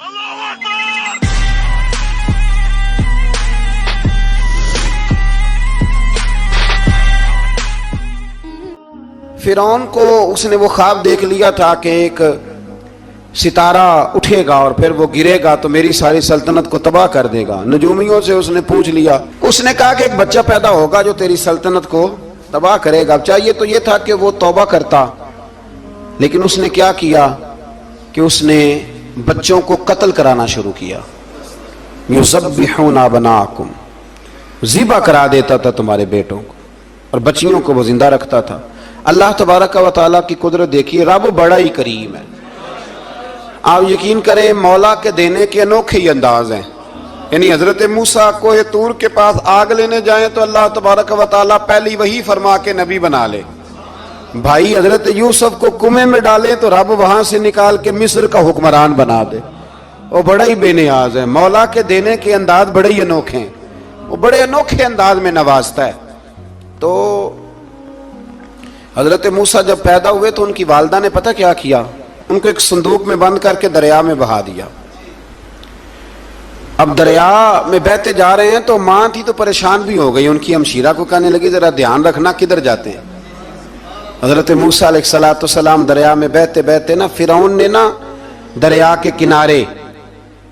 فرعون کو اس نے وہ خواب دیکھ لیا تھا کہ ایک ستارہ اٹھے گا اور پھر وہ گرے گا تو میری ساری سلطنت کو تباہ کر دے گا۔ نجومیوں سے اس نے پوچھ لیا، اس نے کہا کہ ایک بچہ پیدا ہوگا جو تیری سلطنت کو تباہ کرے گا۔ چاہیے تو یہ تھا کہ وہ توبہ کرتا، لیکن اس نے کیا کیا کہ اس نے بچوں کو قتل کرانا شروع کیا۔ یذبحون ابناءکم، ذبح کرا دیتا تھا تمہارے بیٹوں کو، اور بچیوں کو وہ زندہ رکھتا تھا۔ اللہ تبارک و تعالیٰ کی قدرت دیکھیے، رب بڑا ہی کریم ہے۔ آپ یقین کریں مولا کے دینے کے انوکھے ہی انداز ہیں۔ یعنی حضرت موسیٰ کوہ طور کے پاس آگ لینے جائیں تو اللہ تبارک و تعالیٰ پہلی وہی فرما کے نبی بنا لے۔ بھائی حضرت یوسف کو کنویں میں ڈالیں تو رب وہاں سے نکال کے مصر کا حکمران بنا دے۔ وہ بڑا ہی بے نیاز ہے۔ مولا کے دینے کے انداز بڑے ہی انوکھے ہیں، وہ بڑے انوکھے انداز میں نوازتا ہے۔ تو حضرت موسیٰ جب پیدا ہوئے تو ان کی والدہ نے پتہ کیا کیا، ان کو ایک صندوق میں بند کر کے دریا میں بہا دیا۔ اب دریا میں بہتے جا رہے ہیں تو ماں تھی تو پریشان بھی ہو گئی، ان کی ہمشیرہ کو کہنے لگی ذرا دھیان رکھنا کدھر جاتے ہیں۔ حضرت موسیٰ علیہ السلام دریا میں بہتے بہتے فرعون نے دریا کے کنارے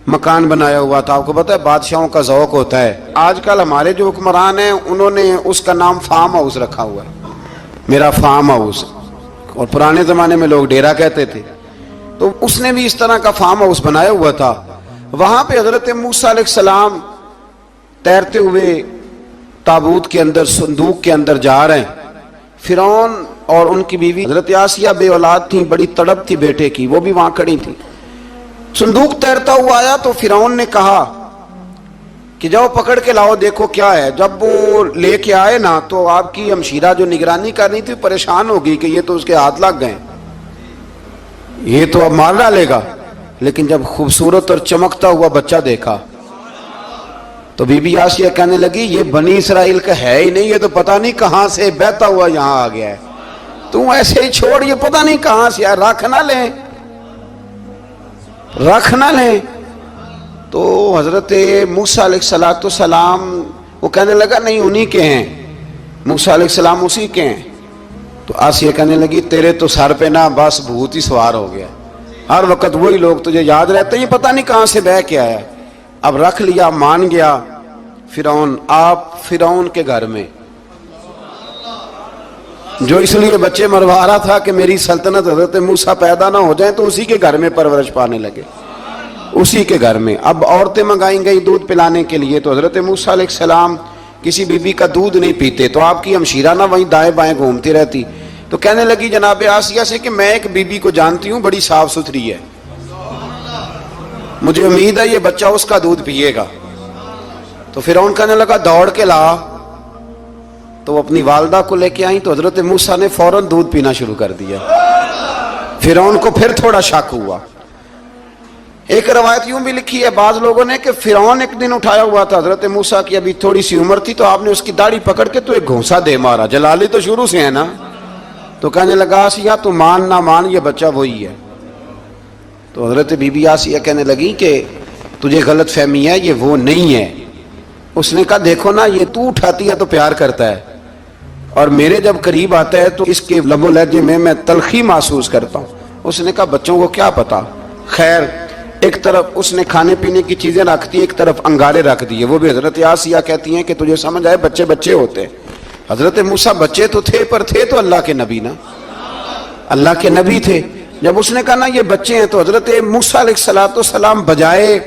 مکان بنایا ہوا تھا۔ آپ کو پتہ ہے بادشاہوں کا ذوق ہوتا ہے، آج کل ہمارے جو حکمران ہیں انہوں نے اس کا نام فارم ہاؤس رکھا ہوا ہے، میرا فارم ہاؤس، اور پرانے زمانے میں لوگ ڈیرا کہتے تھے۔ تو اس نے بھی اس طرح کا فارم ہاؤس بنایا ہوا تھا۔ وہاں پہ حضرت موسیٰ علیہ السلام تیرتے ہوئے تابوت کے اندر، صندوق کے اندر جا رہے ہیں۔ فرعون اور ان کی بیوی حضرت آسیہ بے اولاد تھیں، بڑی تڑپ تھی بیٹے کی، وہ بھی وہاں کھڑی تھی۔ صندوق تیرتا ہوا آیا تو فرعون نے کہا کہ جاؤ پکڑ کے لاؤ دیکھو کیا ہے۔ جب وہ لے کے آئے نا تو آپ کی ہمشیرہ جو نگرانی کر رہی تھی پریشان ہو گئی کہ یہ تو اس کے ہاتھ لگ گئے، یہ تو اب مار ڈالے گا۔ لیکن جب خوبصورت اور چمکتا ہوا بچہ دیکھا تو بی بی آسیہ کہنے لگی یہ بنی اسرائیل کا ہے ہی نہیں، یہ تو پتہ نہیں کہاں سے بہتا ہوا یہاں آ گیا ہے، تو ایسے ہی چھوڑ، یہ پتہ نہیں کہاں سے ہے، رکھ نہ لیں، رکھ نہ لیں۔ تو حضرت موسیٰ علیہ السلام وہ کہنے لگا نہیں انہی کے ہیں، موسیٰ علیہ السلام اسی کے ہیں۔ تو آسیہ کہنے لگی تیرے تو سر پہ نا بس بھوت ہی سوار ہو گیا، ہر وقت وہی لوگ تجھے یاد رہتے ہیں، یہ پتہ نہیں کہاں سے بہ کے آیا ہے۔ اب رکھ لیا، مان گیا فرعون۔ آپ فرعون کے گھر میں جو اس لیے بچے مروا رہا تھا کہ میری سلطنت حضرت موسیٰ پیدا نہ ہو جائیں، تو اسی کے گھر میں پرورش پانے لگے، اسی کے گھر میں۔ اب عورتیں منگائیں گئی دودھ پلانے کے لیے، تو حضرت موسیٰ علیہ السلام کسی بی بی کا دودھ نہیں پیتے، تو آپ کی ہمشیرہ نہ وہیں دائیں بائیں گھومتی رہتی۔ تو کہنے لگی جناب آسیہ سے کہ میں ایک بی بی کو جانتی ہوں، بڑی صاف ستھری ہے، مجھے امید ہے یہ بچہ اس کا دودھ پیے گا۔ تو فرعون کہنے لگا دوڑ کے لا، تو وہ اپنی والدہ کو لے کے آئیں تو حضرت موسیٰ نے فوراً دودھ پینا شروع کر دیا۔ فرعون کو پھر تھوڑا شک ہوا۔ ایک روایت یوں بھی لکھی ہے بعض لوگوں نے کہ فرعون ایک دن اٹھایا ہوا تھا حضرت موسیٰ کی ابھی تھوڑی سی عمر تھی، تو آپ نے اس کی داڑھی پکڑ کے تو ایک گھونسا دے مارا، جلالی تو شروع سے ہے نا۔ تو کہنے لگا آسیہ تو مان نہ مان یہ بچہ وہی ہے۔ تو حضرت بی بی آسیہ کہنے لگی کہ تجھے غلط فہمی ہے، یہ وہ نہیں ہے۔ اس نے کہا دیکھو نا یہ تو اٹھاتی ہے تو پیار کرتا ہے، اور میرے جب قریب آتا ہے تو اس کے لب و لہجے میں تلخی محسوس کرتا ہوں۔ اس نے کہا بچوں کو کیا پتا۔ خیر ایک طرف اس نے کھانے پینے کی چیزیں رکھ دی، ایک طرف انگارے رکھ دیے۔ وہ بھی حضرت آسیہ کہتی ہیں کہ تجھے سمجھ آئے بچے بچے ہوتے ہیں۔ حضرت موسیٰ بچے تو تھے پر تھے تو اللہ کے نبی نا، اللہ کے نبی تھے۔ جب اس نے کہا نا یہ بچے ہیں، تو حضرت موسیٰ علیہ السلام بجائے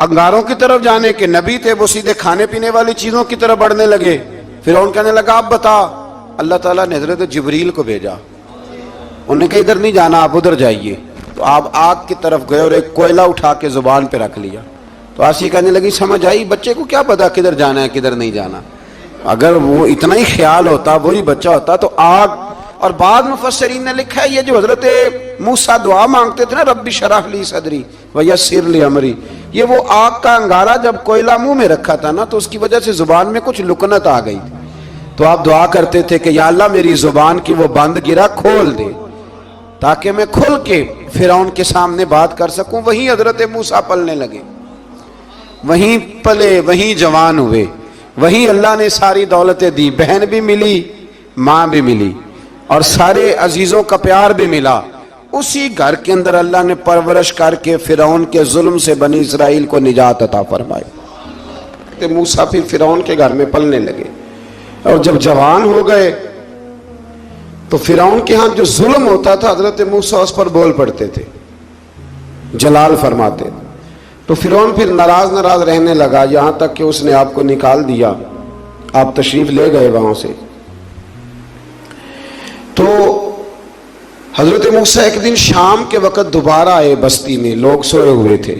انگاروں کی طرف جانے کے نبی تھے، وہ سیدھے کھانے پینے والی چیزوں کی طرف بڑھنے لگے۔ فرعون کہنے لگا آپ بتا۔ اللہ تعالیٰ نے حضرت جبریل کو بھیجا، انہوں نے کہا ادھر نہیں جانا آپ ادھر جائیے۔ تو آپ آگ کی طرف گئے اور ایک کوئلہ اٹھا کے زبان پہ رکھ لیا۔ تو آسیہ کہنے لگی سمجھ آئی، بچے کو کیا پتا کدھر جانا ہے کدھر نہیں جانا، اگر وہ اتنا ہی خیال ہوتا وہی بچہ ہوتا تو آگ۔ اور بعض مفسرین نے لکھا ہے یہ جو حضرت موسیٰ دعا مانگتے تھے نا ربی شرح لی صدری ویسر لی امری، یہ وہ آگ کا انگارہ جب کوئلہ منہ میں رکھا تھا نا تو اس کی وجہ سے زبان میں کچھ لکنت آ گئی، تو آپ دعا کرتے تھے کہ یا اللہ میری زبان کی وہ بند گرا کھول دے تاکہ میں کھل کے فرعون کے سامنے بات کر سکوں، وہیں حضرت موسیٰ پلنے لگے، وہیں پلے، وہیں جوان ہوئے، وہیں اللہ نے ساری دولتیں دی، بہن بھی ملی، ماں بھی ملی، اور سارے عزیزوں کا پیار بھی ملا۔ اسی گھر کے اندر اللہ نے پرورش کر کے فرعون کے ظلم سے بنی اسرائیل کو نجات عطا فرمائی۔ تو موسیٰ پھر فرعون کے گھر میں پلنے لگے، اور جب جوان ہو گئے تو فرعون کے ہاں جو ظلم ہوتا تھا حضرت موسیٰ اس پر بول پڑتے تھے، جلال فرماتے۔ تو فرعون پھر ناراض رہنے لگا، یہاں تک کہ اس نے آپ کو نکال دیا، آپ تشریف لے گئے وہاں سے۔ تو حضرت موسیٰ ایک دن شام کے وقت دوبارہ آئے بستی میں، لوگ سوئے ہوئے تھے،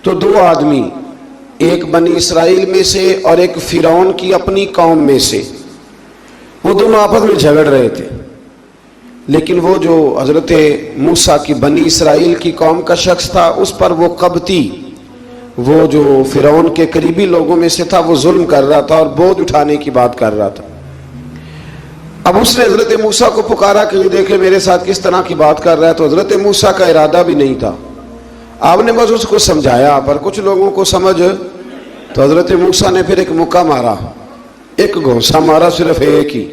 تو دو آدمی، ایک بنی اسرائیل میں سے اور ایک فرعون کی اپنی قوم میں سے، وہ دونوں آپس میں جھگڑ رہے تھے۔ لیکن وہ جو حضرت موسیٰ کی بنی اسرائیل کی قوم کا شخص تھا، اس پر وہ قبطی، وہ جو فرعون کے قریبی لوگوں میں سے تھا، وہ ظلم کر رہا تھا اور بوجھ اٹھانے کی بات کر رہا تھا۔ اب اس نے حضرت موسیٰ کو پکارا کہ یہ دیکھے میرے ساتھ کس طرح کی بات کر رہا ہے، تو حضرت موسیٰ کا ارادہ بھی نہیں تھا، آپ نے بس اس کو سمجھایا، پر کچھ لوگوں کو سمجھ، تو حضرت موسیٰ نے پھر ایک مکہ مارا، ایک گھونسا مارا، صرف ایک ہی۔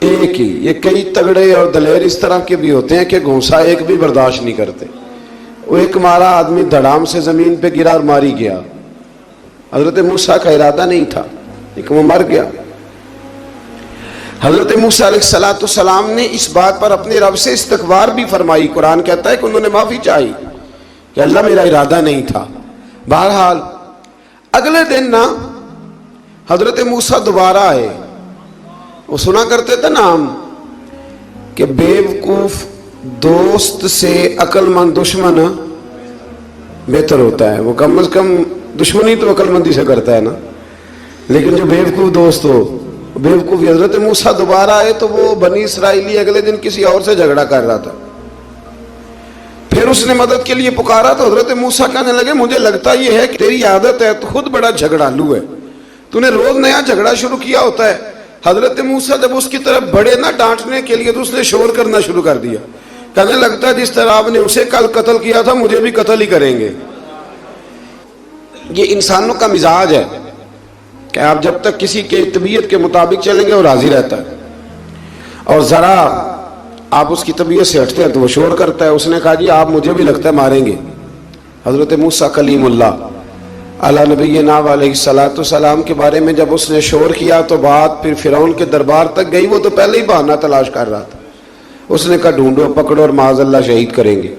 یہ کئی تگڑے اور دلیر اس طرح کے بھی ہوتے ہیں کہ گھونسا ایک بھی برداشت نہیں کرتے، وہ ایک مارا، آدمی دھڑام سے زمین پہ گرا اور ماری گیا۔ حضرت موسیٰ کا ارادہ نہیں تھا لیکن وہ مر گیا۔ حضرت موسیٰ علیہ السلام نے اس بات پر اپنے رب سے استغفار بھی فرمائی، قرآن کہتا ہے کہ انہوں نے معافی چاہی کہ اللہ میرا ارادہ نہیں تھا۔ بہرحال اگلے دن نا حضرت موسیٰ دوبارہ آئے، وہ سنا کرتے تھے نا ہم کہ بیوقوف دوست سے عقل مند دشمن بہتر ہوتا ہے، وہ کم از کم دشمنی تو عقل مندی سے کرتا ہے نا، لیکن جو بیوقوف دوست ہو بیوقوفی۔ حضرت موسیٰ دوبارہ آئے تو وہ بنی اسرائیلی اگلے دن کسی اور سے جھگڑا کر رہا تھا، پھر اس نے مدد کے لیے پکارا تو حضرت موسیٰ کہنے لگے مجھے لگتا یہ ہے کہ تیری عادت ہے، تو خود بڑا جھگڑالو ہے، تو نے روز نیا جھگڑا شروع کیا ہوتا ہے۔ حضرت موسیٰ جب اس کی طرف بڑھے نہ ڈانٹنے کے لیے تو اس نے شور کرنا شروع کر دیا، کہنے لگتا ہے جس طرح آپ نے اسے کل قتل کیا تھا مجھے بھی قتل ہی کریں گے۔ یہ انسانوں کا مزاج ہے کہ آپ جب تک کسی کے طبیعت کے مطابق چلیں گے وہ راضی رہتا ہے، اور ذرا آپ اس کی طبیعت سے ہٹتے ہیں تو وہ شور کرتا ہے۔ اس نے کہا جی آپ مجھے بھی لگتا ہے ماریں گے۔ حضرت موسیٰ کلیم اللہ علیہ نبینا علیہ السلام کے بارے میں جب اس نے شور کیا تو بات پھر فرعون کے دربار تک گئی، وہ تو پہلے ہی بہانہ تلاش کر رہا تھا۔ اس نے کہا ڈھونڈو پکڑو اور معاذ اللہ شہید کریں گے۔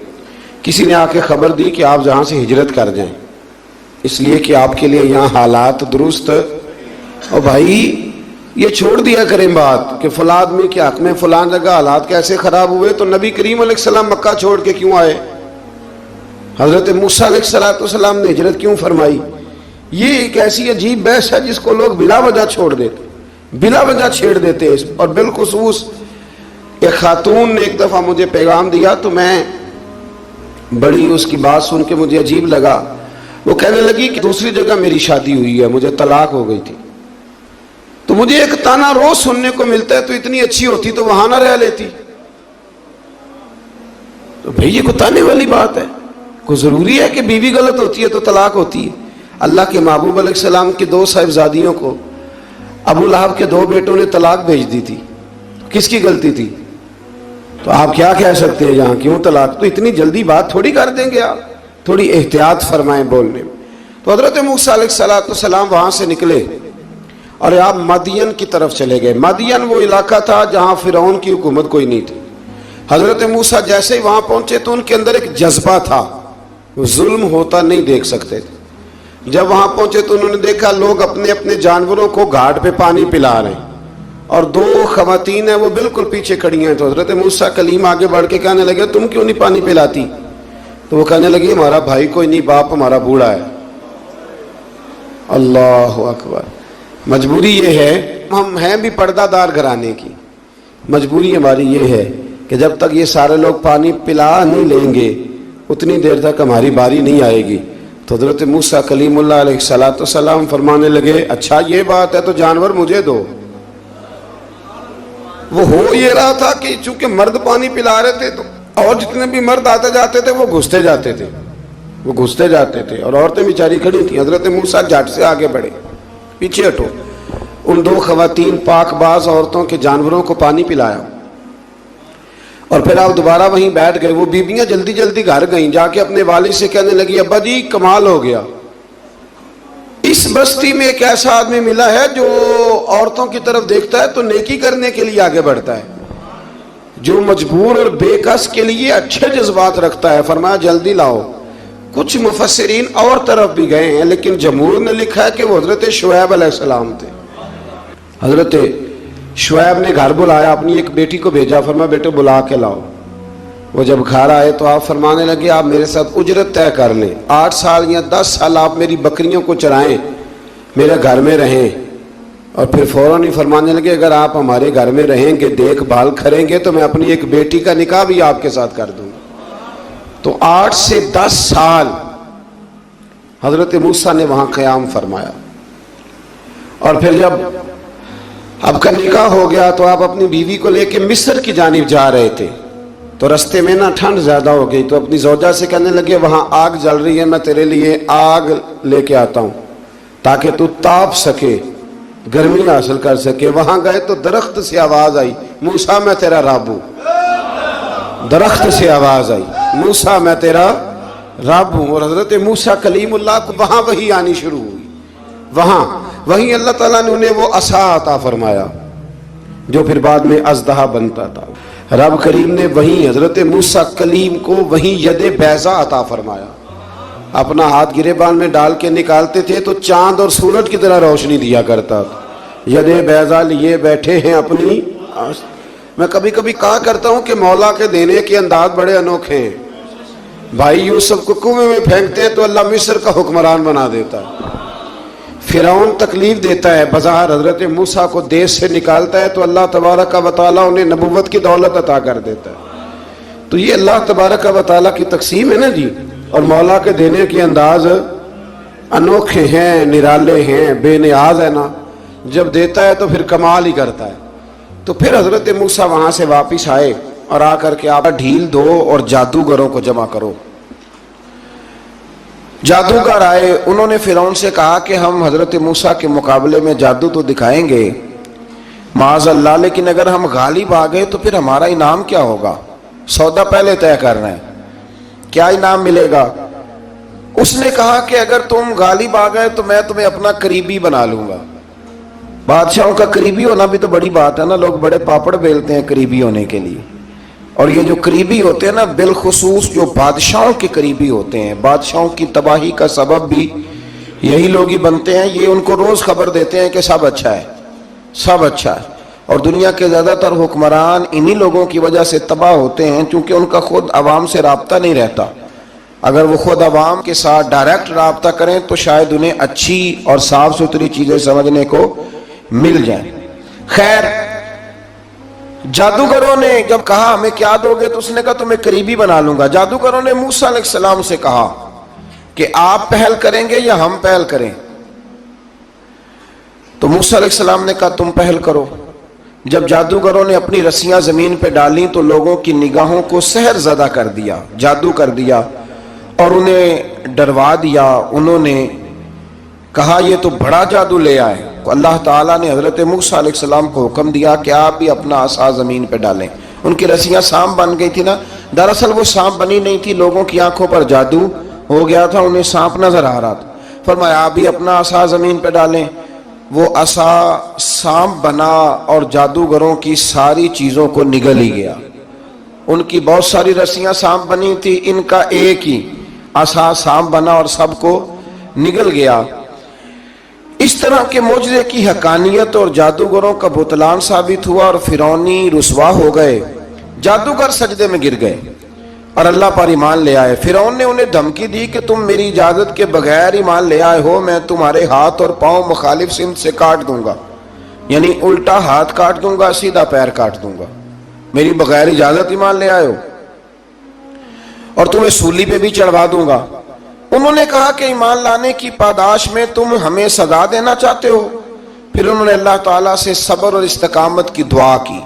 کسی نے آ کے خبر دی کہ آپ جہاں سے ہجرت کر جائیں، اس لیے کہ آپ کے لیے یہاں حالات درست، اور بھائی یہ چھوڑ دیا کریں بات کہ فلاں آدمی کے حق میں فلاں جگہ حالات کیسے خراب ہوئے، تو نبی کریم علیہ السلام مکہ چھوڑ کے کیوں آئے، حضرت موسیٰ علیہ السلام نے ہجرت کیوں فرمائی؟ یہ ایک ایسی عجیب بحث ہے جس کو لوگ بلا وجہ چھوڑ دیتے، بلا وجہ چھیڑ دیتے۔ اور بالخصوص ایک خاتون نے ایک دفعہ مجھے پیغام دیا تو میں بڑی اس کی بات سن کے مجھے عجیب لگا۔ وہ کہنے لگی کہ دوسری جگہ میری شادی ہوئی ہے، مجھے طلاق ہو گئی تھی، تو مجھے ایک تانا روز سننے کو ملتا ہے تو اتنی اچھی ہوتی تو وہاں نہ رہ لیتی۔ تو بھئی یہ کوئی تانے والی بات ہے؟ کوئی ضروری ہے کہ بیوی غلط ہوتی ہے تو طلاق ہوتی ہے؟ اللہ کے محبوب علیہ السلام کی دو صاحبزادیوں کو ابو لہب کے دو بیٹوں نے طلاق بھیج دی تھی، کس کی غلطی تھی؟ تو آپ کیا کہہ سکتے ہیں یہاں کیوں طلاق؟ تو اتنی جلدی بات تھوڑی کر دیں گے آپ، تھوڑی احتیاط فرمائیں بولنے میں۔ تو حضرت موسیٰ علیہ السلام وہاں سے نکلے اور آپ مدین کی طرف چلے گئے۔ مدین وہ علاقہ تھا جہاں فرعون کی حکومت کوئی نہیں تھی۔ حضرت موسیٰ جیسے ہی وہاں پہنچے تو ان کے اندر ایک جذبہ تھا، وہ ظلم ہوتا نہیں دیکھ سکتے تھے۔ جب وہاں پہنچے تو انہوں نے دیکھا لوگ اپنے اپنے جانوروں کو گھاٹ پہ پانی پلا رہے ہیں، اور دو خواتین ہیں وہ بالکل پیچھے کھڑی ہیں۔ تو حضرت موسیٰ کلیم آگے بڑھ کے کہنے لگے تم کیوں نہیں پانی پلاتی؟ تو وہ کہنے لگی ہمارا بھائی کوئی نہیں، باپ ہمارا بوڑھا ہے۔ اللہ اکبر۔ مجبوری یہ ہے، ہم ہیں بھی پردہ دار گھرانے کی، مجبوری ہماری یہ ہے کہ جب تک یہ سارے لوگ پانی پلا نہیں لیں گے اتنی دیر تک ہماری باری نہیں آئے گی۔ تو حضرت موسیٰ کلیم اللہ علیہ السلام فرمانے لگے اچھا یہ بات ہے تو جانور مجھے دو۔ وہ ہو یہ رہا تھا کہ چونکہ مرد پانی پلا رہے تھے تو اور جتنے بھی مرد آتے جاتے تھے وہ گھستے جاتے تھے، وہ گھستے جاتے تھے، اور عورتیں بیچاری کھڑی تھیں۔ حضرت موسیٰ جھٹ سے آگے بڑھے، پیچھے ہٹو۔ ان دو خواتین پاک باز عورتوں کے جانوروں کو پانی پلایا، اور پھر آپ دوبارہ وہیں بیٹھ گئے۔ وہ بیویاں جلدی جلدی گھر گئیں، جا کے اپنے والد سے کہنے لگی ابا جی کمال ہو گیا، اس بستی میں ایک ایسا آدمی ملا ہے جو عورتوں کی طرف دیکھتا ہے تو نیکی کرنے کے لیے آگے بڑھتا ہے، جو مجبور اور بے کس کے لیے اچھے جذبات رکھتا ہے۔ فرمایا جلدی لاؤ۔ کچھ مفسرین اور طرف بھی گئے ہیں، لیکن جمہور نے لکھا ہے کہ وہ حضرت شعیب علیہ السلام تھے۔ حضرت شعیب نے گھر بلایا، اپنی ایک بیٹی کو بھیجا، فرمایا بیٹے بلا کے لاؤ۔ وہ جب گھر آئے تو آپ فرمانے لگے آپ میرے ساتھ اجرت طے کر لیں، 8 سال یا 10 سال آپ میری بکریوں کو چرائیں، میرے گھر میں رہیں۔ اور پھر فوراً ہی فرمانے لگے اگر آپ ہمارے گھر میں رہیں گے، دیکھ بھال کریں گے، تو میں اپنی ایک بیٹی کا نکاح بھی آپ کے ساتھ کر دوں گا۔ تو 8 سے 10 سال حضرت موسیٰ نے وہاں قیام فرمایا۔ اور پھر جب آپ کا نکاح ہو گیا تو آپ اپنی بیوی کو لے کے مصر کی جانب جا رہے تھے، تو رستے میں نا ٹھنڈ زیادہ ہو گئی، تو اپنی زوجہ سے کہنے لگے وہاں آگ جل رہی ہے، میں تیرے لیے آگ لے کے آتا ہوں تاکہ تو تاپ سکے، گرمی حاصل کر سکے۔ وہاں گئے تو درخت سے آواز آئی موسیٰ میں تیرا رب ہوں۔ درخت سے آواز آئی موسیٰ میں تیرا رب ہوں۔ اور حضرت موسیٰ کلیم اللہ کو وہاں وحی آنی شروع ہوئی، وہاں وہیں اللہ تعالیٰ نے انہیں وہ عصا عطا فرمایا جو پھر بعد میں اژدہا بنتا تھا۔ رب کریم نے وہیں حضرت موسیٰ کلیم کو وہیں ید بیضا عطا فرمایا۔ اپنا ہاتھ گریبان میں ڈال کے نکالتے تھے تو چاند اور سورج کی طرح روشنی دیا کرتا تھا۔ ید بیضا لیے بیٹھے ہیں اپنی میں کبھی کبھی کہا کرتا ہوں کہ مولا کے دینے کے انداز بڑے انوکھے ہیں۔ بھائی یوسف کو کنویں میں پھینکتے ہیں تو اللہ مصر کا حکمران بنا دیتا ہے۔ فرعون تکلیف دیتا ہے، بظاہر حضرت موسیٰ کو دیش سے نکالتا ہے تو اللہ تبارک و تعالیٰ انہیں نبوت کی دولت عطا کر دیتا ہے۔ تو یہ اللہ تبارک و تعالیٰ کی تقسیم ہے نا جی۔ اور مولا کے دینے کے انداز انوکھے ہیں، نرالے ہیں، بے نیاز ہے نا، جب دیتا ہے تو پھر کمال ہی کرتا ہے۔ تو پھر حضرت موسیٰ وہاں سے واپس آئے اور آ کر کے آپ ڈھیل دو اور جادوگروں کو جمع کرو۔ جادوگر آئے، انہوں نے فرعون سے کہا کہ ہم حضرت موسیٰ کے مقابلے میں جادو تو دکھائیں گے معاذ اللہ، لیکن اگر ہم غالب آ گئے تو پھر ہمارا انعام کیا ہوگا؟ سودا پہلے طے کرنا ہے، کیا انعام ملے گا؟ اس نے کہا کہ اگر تم غالب آ گئے تو میں تمہیں اپنا قریبی بنا لوں گا۔ بادشاہوں کا قریبی ہونا بھی تو بڑی بات ہے نا، لوگ بڑے پاپڑ بیلتے ہیں قریبی ہونے کے لیے۔ اور یہ جو قریبی ہوتے ہیں نا، بالخصوص جو بادشاہوں کے قریبی ہوتے ہیں، بادشاہوں کی تباہی کا سبب بھی یہی لوگ ہی بنتے ہیں۔ یہ ان کو روز خبر دیتے ہیں کہ سب اچھا ہے، سب اچھا ہے۔ اور دنیا کے زیادہ تر حکمران انہی لوگوں کی وجہ سے تباہ ہوتے ہیں، چونکہ ان کا خود عوام سے رابطہ نہیں رہتا۔ اگر وہ خود عوام کے ساتھ ڈائریکٹ رابطہ کریں تو شاید انہیں اچھی اور صاف ستھری چیزیں سمجھنے کو مل جائیں۔ خیر، جادوگروں نے جب کہا ہمیں کیا دو گے تو اس نے کہا تمہیں قریبی بنا لوں گا۔ جادوگروں نے موسیٰ علیہ السلام سے کہا کہ آپ پہل کریں گے یا ہم پہل کریں؟ تو موسیٰ علیہ السلام نے کہا تم پہل کرو۔ جب جادوگروں نے اپنی رسیاں زمین پہ ڈالیں تو لوگوں کی نگاہوں کو سحر زدہ کر دیا، جادو کر دیا اور انہیں ڈروا دیا۔ انہوں نے کہا یہ تو بڑا جادو لے آئے۔ اللہ تعالیٰ نے حضرت موسیٰ علیہ السلام کو حکم دیا کہ آپ بھی اپنا عصا زمین پہ ڈالیں۔ ان کی رسیاں سانپ بن گئی تھی نا، دراصل وہ سانپ بنی نہیں تھی، لوگوں کی آنکھوں پر جادو ہو گیا تھا، انہیں سانپ نظر آ رہا تھا۔ فرمایا آپ بھی اپنا عصا زمین پہ ڈالیں۔ وہ عصا سانپ بنا اور جادوگروں کی ساری چیزوں کو نگل ہی گیا۔ ان کی بہت ساری رسیاں سانپ بنی تھی، ان کا ایک ہی عصا سانپ بنا اور سب کو نگل گیا۔ اس طرح کے معجزے کی حقانیت اور جادوگروں کا بطلان ثابت ہوا اور فرعونی رسوا ہو گئے۔ جادوگر سجدے میں گر گئے اور اللہ پر ایمان لے آئے۔ فرعون نے انہیں دھمکی دی کہ تم میری اجازت کے بغیر ایمان لے آئے ہو، میں تمہارے ہاتھ اور پاؤں مخالف سمت سے کاٹ دوں گا، یعنی الٹا ہاتھ کاٹ دوں گا، سیدھا پیر کاٹ دوں گا، میری بغیر اجازت ایمان لے آئے ہو، اور تمہیں سولی پہ بھی چڑھوا دوں گا۔ انہوں نے کہا کہ ایمان لانے کی پاداش میں تم ہمیں سزا دینا چاہتے ہو؟ پھر انہوں نے اللہ تعالیٰ سے صبر اور استقامت کی دعا کی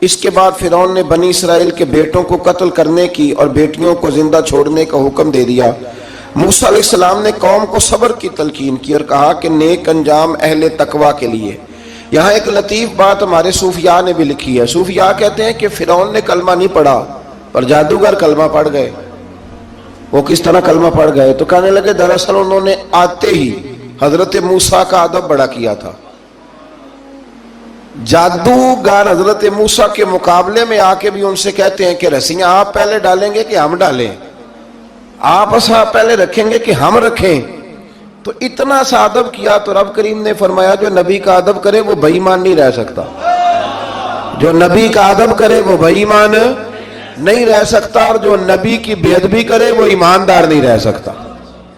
اس کے بعد فرعون نے بنی اسرائیل کے بیٹوں کو قتل کرنے کی اور بیٹیوں کو زندہ چھوڑنے کا حکم دے دیا۔ موسیٰ علیہ السلام نے قوم کو صبر کی تلقین کی اور کہا کہ نیک انجام اہل تقوی کے لیے۔ یہاں ایک لطیف بات ہمارے صوفیاء نے بھی لکھی ہے۔ صوفیاء کہتے ہیں کہ فرعون نے کلمہ نہیں پڑھا پر جادوگر کلمہ پڑھ گئے۔ وہ کس طرح کلمہ پڑھ گئے؟ تو کہنے لگے دراصل انہوں نے آتے ہی حضرت موسیٰ کا ادب بڑا کیا تھا۔ جادوگر حضرت موسیٰ کے مقابلے میں آ کے بھی ان سے کہتے ہیں کہ رسیاں آپ پہلے ڈالیں گے کہ ہم ڈالیں، آپ اصحاب پہلے رکھیں گے کہ ہم رکھیں؟ تو اتنا سا ادب کیا تو رب کریم نے فرمایا جو نبی کا ادب کرے وہ بے ایمان نہیں رہ سکتا، جو نبی کا ادب کرے وہ بے ایمان نہیں رہ سکتا، اور جو نبی کی بے ادبی کرے وہ ایماندار نہیں رہ سکتا۔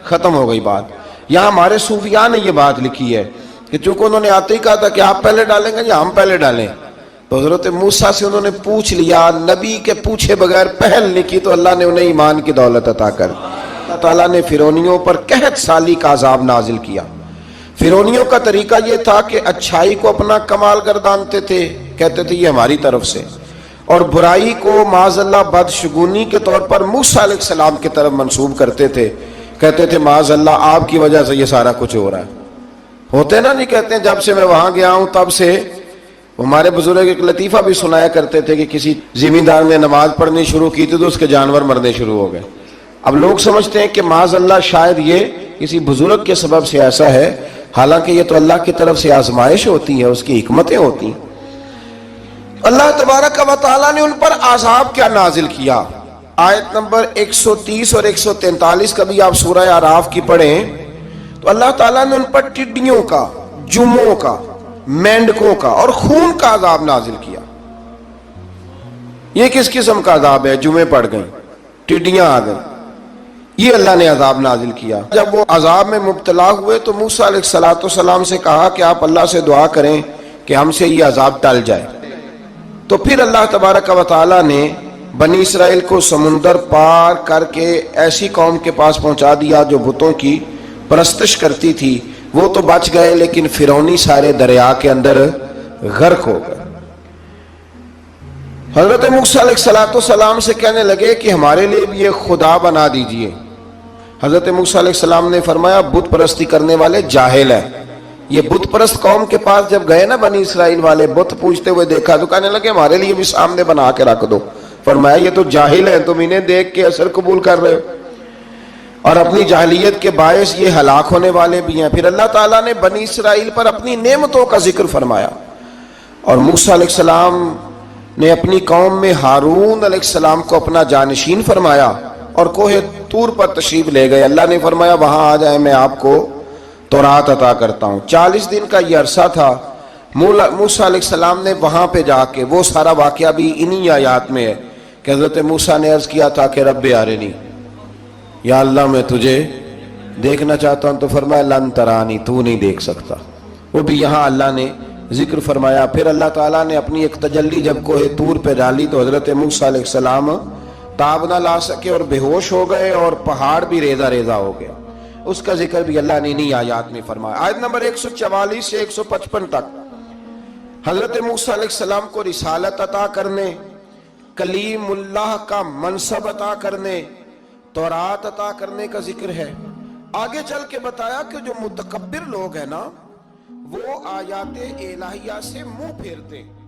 ختم ہو گئی بات۔ یہاں ہمارے صوفیاء نے یہ بات لکھی ہے کہ چونکہ انہوں نے آتے ہی کہا تھا کہ آپ پہلے ڈالیں گے یا ہم پہلے ڈالیں، تو حضرت موسیٰ سے انہوں نے پوچھ لیا، نبی کے پوچھے بغیر پہل نہیں کی تو اللہ نے انہیں ایمان کی دولت عطا کر دی۔ اللہ تعالیٰ نے فرعونیوں پر قحط سالی کا عذاب نازل کیا۔ فرعونیوں کا طریقہ یہ تھا کہ اچھائی کو اپنا کمال گردانتے تھے، کہتے تھے یہ ہماری طرف سے، اور برائی کو معاذ اللہ بدشگونی کے طور پر موسیٰ علیہ السلام کی طرف منسوب کرتے تھے، کہتے تھے معاذ اللہ آپ کی وجہ سے یہ سارا کچھ ہو رہا ہے۔ ہوتے نا نہیں کہتے ہیں جب سے میں وہاں گیا ہوں تب سے، ہمارے بزرگ ایک لطیفہ بھی سنایا کرتے تھے کہ کسی زمیندار نے نماز پڑھنی شروع کی تھی تو اس کے جانور مرنے شروع ہو گئے۔ اب لوگ سمجھتے ہیں کہ معاذ اللہ شاید یہ کسی بزرگ کے سبب سے ایسا ہے، حالانکہ یہ تو اللہ کی طرف سے آزمائش ہوتی ہے، اس کی حکمتیں ہوتی ہیں۔ اللہ تبارک و تعالیٰ نے ان پر عذاب کیا نازل کیا؟ آیت نمبر 130 اور 143 کا بھی آپ سورہ اعراف کی پڑھیں تو اللہ تعالیٰ نے ان پر ٹڈیوں کا، جموں کا، مینڈکوں کا اور خون کا عذاب نازل کیا۔ یہ کس قسم کا عذاب ہے؟ جمعے پڑ گئیں، ٹڈیاں آ گئیں، یہ اللہ نے عذاب نازل کیا۔ جب وہ عذاب میں مبتلا ہوئے تو موسیٰ علیہ السلام سے کہا کہ آپ اللہ سے دعا کریں کہ ہم سے یہ عذاب ٹل جائے۔ تو پھر اللہ تبارک و تعالیٰ نے بنی اسرائیل کو سمندر پار کر کے ایسی قوم کے پاس پہنچا دیا جو بتوں کی پرستش کرتی تھی، وہ تو بچ گئے لیکن فرعونی سارے دریا کے اندر غرق ہو گئے۔ حضرت موسیٰ علیہ السلام سے کہنے لگے کہ ہمارے لیے بھی یہ خدا بنا دیجئے۔ حضرت موسیٰ علیہ السلام نے فرمایا بت پرستی کرنے والے جاہل ہیں۔ یہ بت پرست قوم کے پاس جب گئے نا بنی اسرائیل والے، بت پوجتے ہوئے دیکھا تو کہنے لگے ہمارے لیے بھی سامنے بنا کے رکھ دو۔ فرمایا یہ تو جاہل ہیں، تم انہیں دیکھ کے اثر قبول کر رہے ہو، اور اپنی جاہلیت کے باعث یہ ہلاک ہونے والے بھی ہیں۔ پھر اللہ تعالیٰ نے بنی اسرائیل پر اپنی نعمتوں کا ذکر فرمایا، اور موسیٰ علیہ السلام نے اپنی قوم میں ہارون علیہ السلام کو اپنا جانشین فرمایا اور کوہ طور پر تشریف لے گئے۔ اللہ نے فرمایا وہاں آ جائیں، میں آپ کو تورات عطا کرتا ہوں۔ 40 دن کا یہ عرصہ تھا۔ موسیٰ علیہ السلام نے وہاں پہ جا کے، وہ سارا واقعہ بھی انہی آیات میں ہے کہ حضرت موسیٰ نے عرض کیا تھا کہ رب ارنی، یا اللہ میں تجھے دیکھنا چاہتا ہوں، تو فرمایا لن ترانی، تو نہیں دیکھ سکتا۔ وہ بھی یہاں اللہ نے ذکر فرمایا۔ پھر اللہ تعالیٰ نے اپنی ایک تجلی جب کوہ طور پہ ڈالی تو حضرت موسیٰ علیہ السلام تاب نہ لا سکے اور بے ہوش ہو گئے، اور پہاڑ بھی ریزہ ریزہ ہو گیا۔ اس کا ذکر بھی اللہ نے انہی آیات میں فرمایا۔ آیت نمبر 144 سے 155 تک حضرت موسیٰ علیہ السلام کو رسالت عطا کرنے، کلیم اللہ کا منصب عطا کرنے، تورات عطا کرنے کا ذکر ہے۔ آگے چل کے بتایا کہ جو متکبر لوگ ہیں نا، وہ آیات الہیہ سے منہ پھیرتے ہیں۔